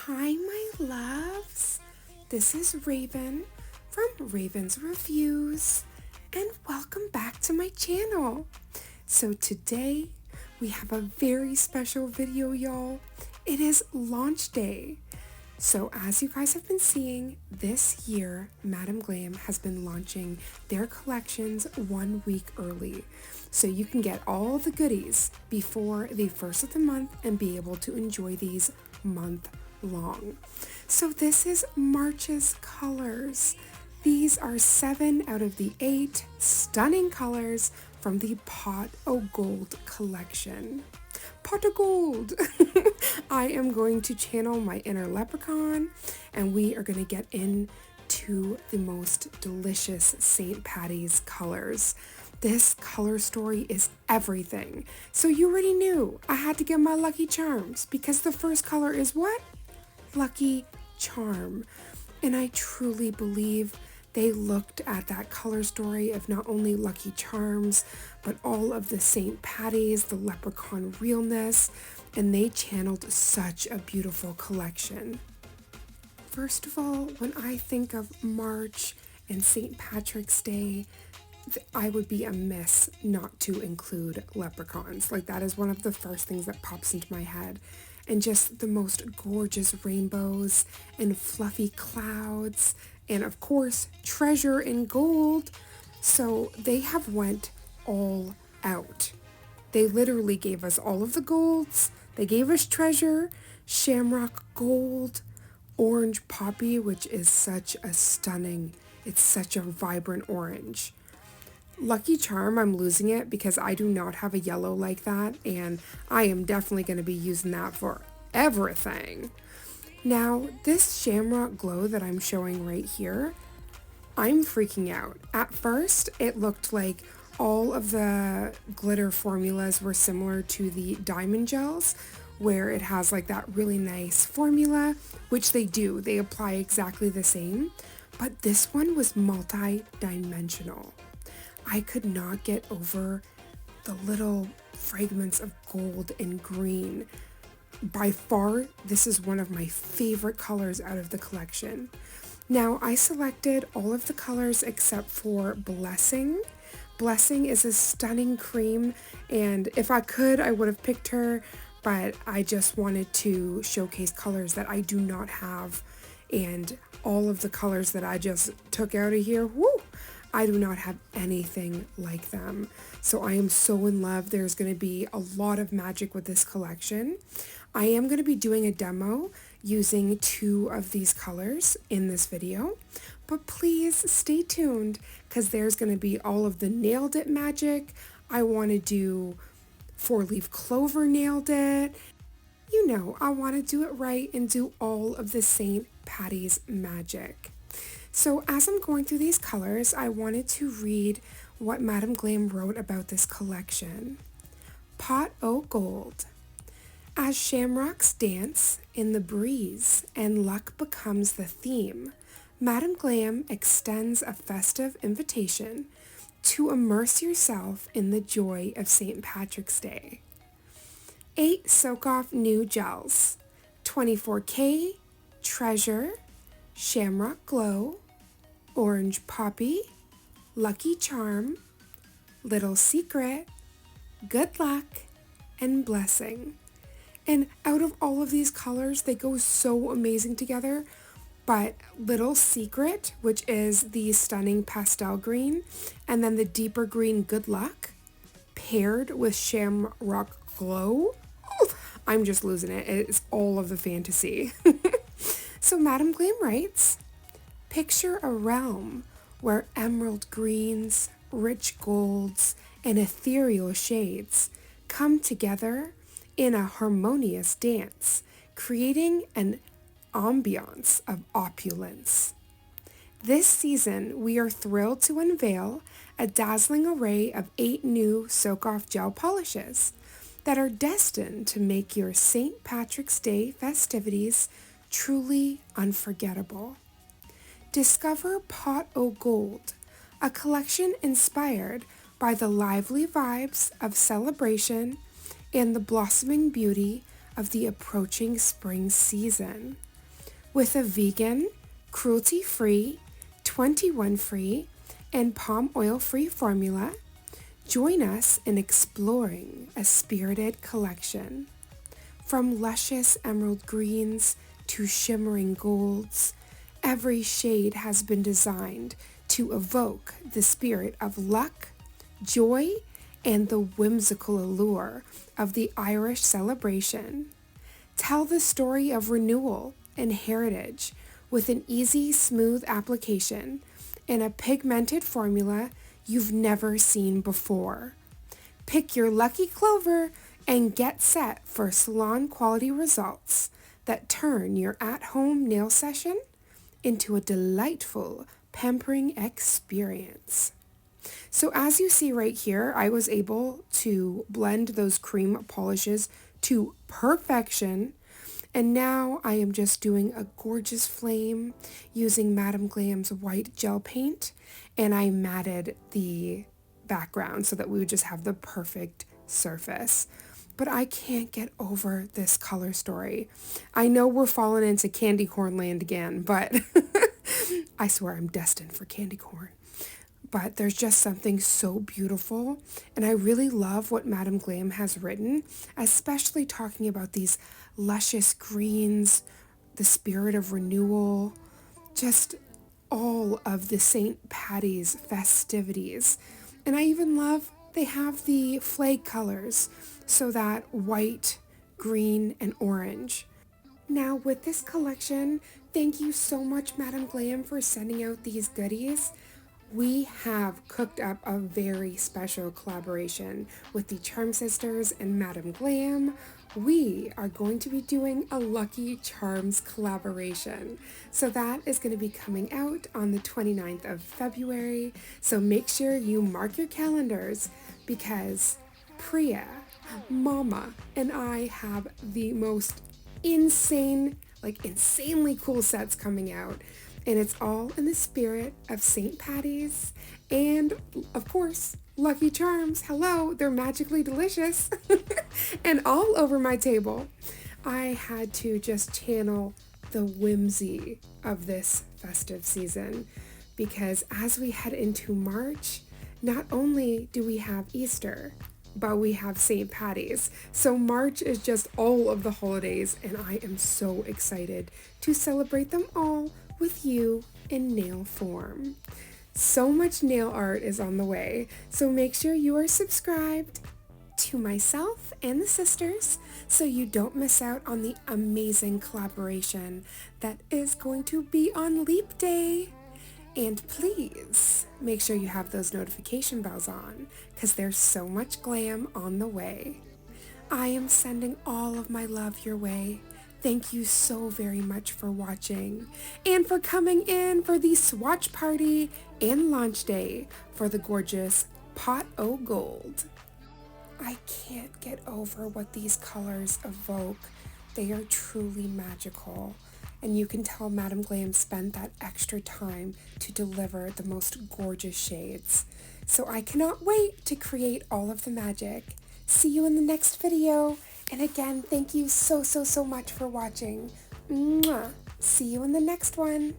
Hi, my loves. This is Raven from Raven's Reviews, and welcome back to my channel. So today we have a very special video, y'all. It is launch day. So as you guys have been seeing, this year, Madam Glam has been launching their collections 1 week early. So you can get all the goodies before the first of the month and be able to enjoy these month long. So this is March's colors. These are 7 out of the 8 stunning colors from the Pot o' Gold collection. Pot of gold. I am going to channel my inner leprechaun, and we are going to get into the most delicious St. Patty's colors. This color story is everything. So you already knew I had to get my lucky charms because the first color is what? Lucky Charm. And I truly believe they looked at that color story of not only Lucky Charms, but all of the St. Patty's, the leprechaun realness, and they channeled such a beautiful collection. First of all, when I think of March and St. Patrick's Day, I would be amiss not to include leprechauns. Like, that is one of the first things that pops into my head. And just the most gorgeous rainbows and fluffy clouds, and of course treasure in gold. So they have went all out. They literally gave us all of the golds. They gave us treasure, shamrock gold, orange poppy, which is such a stunning, it's such a vibrant orange. Lucky Charm, I'm losing it because I do not have a yellow like that, and I am definitely going to be using that for everything. Now, this Shamrock Glow that I'm showing right here, I'm freaking out. At first, it looked like all of the glitter formulas were similar to the diamond gels, where it has like that really nice formula, which they do. They apply exactly the same, but this one was multi-dimensional. I could not get over the little fragments of gold and green. By far, this is one of my favorite colors out of the collection. Now, I selected all of the colors except for Blessing. Blessing is a stunning cream, and if I could, I would have picked her, but I just wanted to showcase colors that I do not have, and all of the colors that I just took out of here, whoo! I do not have anything like them. So I am so in love. There's going to be a lot of magic with this collection. I am going to be doing a demo using 2 of these colors in this video, but please stay tuned because there's going to be all of the nailed it magic. I want to do 4-leaf clover nailed it. You know, I want to do it right and do all of the St. Patty's magic. So as I'm going through these colors, I wanted to read what Madam Glam wrote about this collection. Pot o' Gold. As shamrocks dance in the breeze and luck becomes the theme, Madam Glam extends a festive invitation to immerse yourself in the joy of St. Patrick's Day. 8 soak-off new gels, 24K, Treasure, Shamrock Glow, Orange Poppy, Lucky Charm, Little Secret, Good Luck, and Blessing. And out of all of these colors, they go so amazing together. But Little Secret, which is the stunning pastel green, and then the deeper green Good Luck, paired with Shamrock Glow, I'm just losing it. It's all of the fantasy. So Madam Glam writes, picture a realm where emerald greens, rich golds, and ethereal shades come together in a harmonious dance, creating an ambiance of opulence. This season, we are thrilled to unveil a dazzling array of 8 new soak-off gel polishes that are destined to make your St. Patrick's Day festivities truly unforgettable. Discover Pot o' Gold, a collection inspired by the lively vibes of celebration and the blossoming beauty of the approaching spring season. With a vegan, cruelty-free, 21-free, and palm oil-free formula, join us in exploring a spirited collection. From luscious emerald greens to shimmering golds, every shade has been designed to evoke the spirit of luck, joy, and the whimsical allure of the Irish celebration. Tell the story of renewal and heritage with an easy, smooth application and a pigmented formula you've never seen before. Pick your lucky clover and get set for salon quality results that turn your at-home nail session into a delightful, pampering experience. So as you see right here, I was able to blend those cream polishes to perfection. And now I am just doing a gorgeous flame using Madame Glam's white gel paint. And I matted the background so that we would just have the perfect surface. But I can't get over this color story. I know we're falling into candy corn land again, but I swear I'm destined for candy corn. But there's just something so beautiful, and I really love what Madame Glam has written, especially talking about these luscious greens, the spirit of renewal, just all of the St. Patty's festivities. And I even love they have the flag colors, so that white, green, and orange. Now with this collection, thank you so much Madame Glam for sending out these goodies. We have cooked up a very special collaboration with the Charm Sisters and Madame Glam. We are going to be doing a Lucky Charms collaboration. So that is going to be coming out on the 29th of February. So make sure you mark your calendars because Priya, Mama, and I have the most insanely cool sets coming out. And it's all in the spirit of St. Patty's and, of course, Lucky Charms. Hello, they're magically delicious and all over my table. I had to just channel the whimsy of this festive season because as we head into March, not only do we have Easter, but we have St. Patty's. So March is just all of the holidays and I am so excited to celebrate them all with you in nail form. So much nail art is on the way, so make sure you are subscribed to myself and the sisters so you don't miss out on the amazing collaboration that is going to be on Leap Day. And please make sure you have those notification bells on because there's so much glam on the way. I am sending all of my love your way. Thank you so very much for watching and for coming in for the swatch party and launch day for the gorgeous Pot O' Gold. I can't get over what these colors evoke. They are truly magical. And you can tell Madame Glam spent that extra time to deliver the most gorgeous shades. So I cannot wait to create all of the magic. See you in the next video. And again, thank you so much for watching. Mwah. See you in the next one.